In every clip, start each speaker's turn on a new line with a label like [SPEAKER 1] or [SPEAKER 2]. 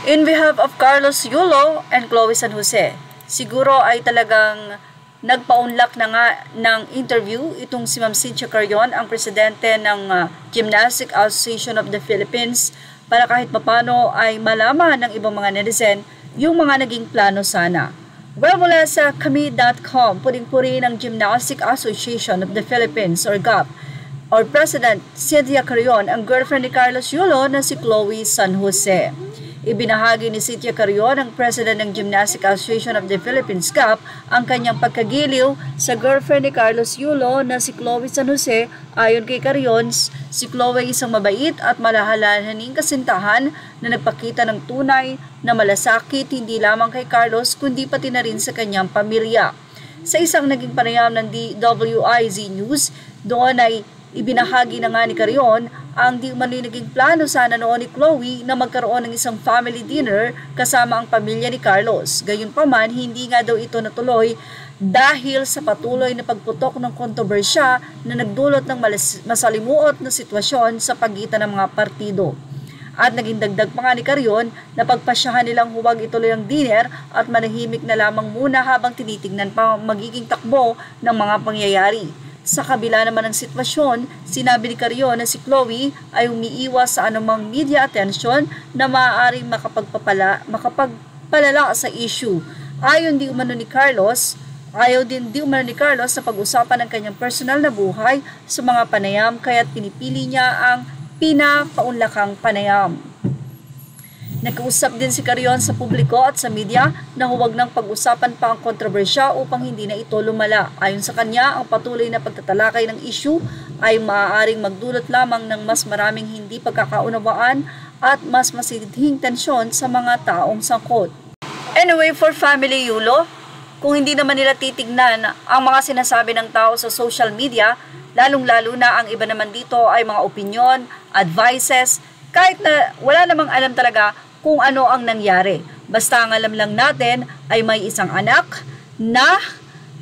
[SPEAKER 1] In behalf of Carlos Yulo and Chloe San Jose, siguro ay talagang nagpaunlak na nga ng interview itong si Ma'am Cynthia Carrion, ang presidente ng Gymnastic Association of the Philippines, para kahit papano ay malaman ng ibang mga netizen yung mga naging plano sana. Well, mula sa kami.com, puring-puri ng Gymnastic Association of the Philippines or GAP, or President Cynthia Carrion, ang girlfriend ni Carlos Yulo na si Chloe San Jose. Ibinahagi ni Cynthia Carrion, ang President ng Gymnastic Association of the Philippines GAP, ang kanyang pagkagiliw sa girlfriend ni Carlos Yulo na si Chloe San Jose. Ayon kay Carrion, si Chloe isang mabait at malahalahaning kasintahan na nagpakita ng tunay na malasakit hindi lamang kay Carlos kundi pati na rin sa kanyang pamilya. Sa isang naging panayam ng DWIZ News, doon ay ibinahagi na nga ni Carrion ang di umano'y naging plano sana noon ni Chloe na magkaroon ng isang family dinner kasama ang pamilya ni Carlos. Gayunpaman, hindi nga daw ito natuloy dahil sa patuloy na pagputok ng kontrobersya na nagdulot ng masalimuot na sitwasyon sa pagitan ng mga partido. At naging dagdag pa nga ni Carrion na pagpasyahan nilang huwag ituloy ang dinner at manahimik na lamang muna habang tinitignan pa magiging takbo ng mga pangyayari. Sa kabila naman ng sitwasyon, sinabi ni Carrion na si Chloe ay umiiwas sa anumang media attention na maaaring makapagpalala sa issue. Ayaw din umano ni Carlos na pag-usapan ng kanyang personal na buhay sa mga panayam, kaya't pinipili niya ang pinapaunlakang panayam. Nagkausap din si Carrion sa publiko at sa media na huwag nang pag-usapan pa ang kontrobersya upang hindi na ito lumala. Ayon sa kanya, ang patuloy na pagtatalakay ng issue ay maaaring magdulot lamang ng mas maraming hindi pagkakaunawaan at mas masidhing tensyon sa mga taong sangkot. Anyway, for Family Yulo, kung hindi naman nila titignan ang mga sinasabi ng tao sa social media, lalong-lalo na ang iba naman dito ay mga opinyon, advices, kahit na wala namang alam talaga kung ano ang nangyari. Basta ang alam lang natin ay may isang anak na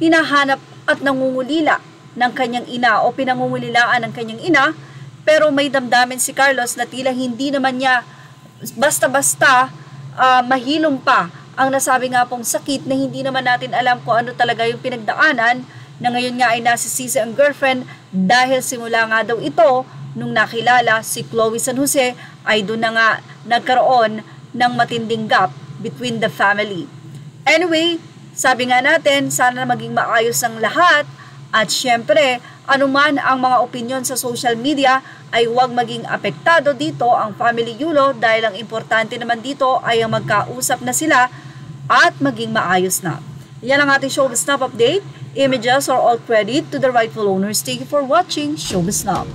[SPEAKER 1] hinahanap at nangungulila ng kanyang ina o pinangungulilaan ng kanyang ina, pero may damdamin si Carlos na tila hindi naman niya basta-basta mahilom pa ang nasabi nga pong sakit na hindi naman natin alam kung ano talaga yung pinagdaanan, na ngayon nga ay nasisisi ang girlfriend dahil simula nga daw ito nung nakilala si Chloe San Jose ay doon na nga nagkaroon ng matinding gap between the family. Anyway, sabi nga natin, sana maging maayos ang lahat at syempre, anuman ang mga opinion sa social media ay huwag maging apektado dito ang Family Yulo dahil ang importante naman dito ay ang magkausap na sila at maging maayos na. Yan ang ating Showbiz Snap update. Images are all credit to the rightful owners. Thank you for watching Showbiz Snap.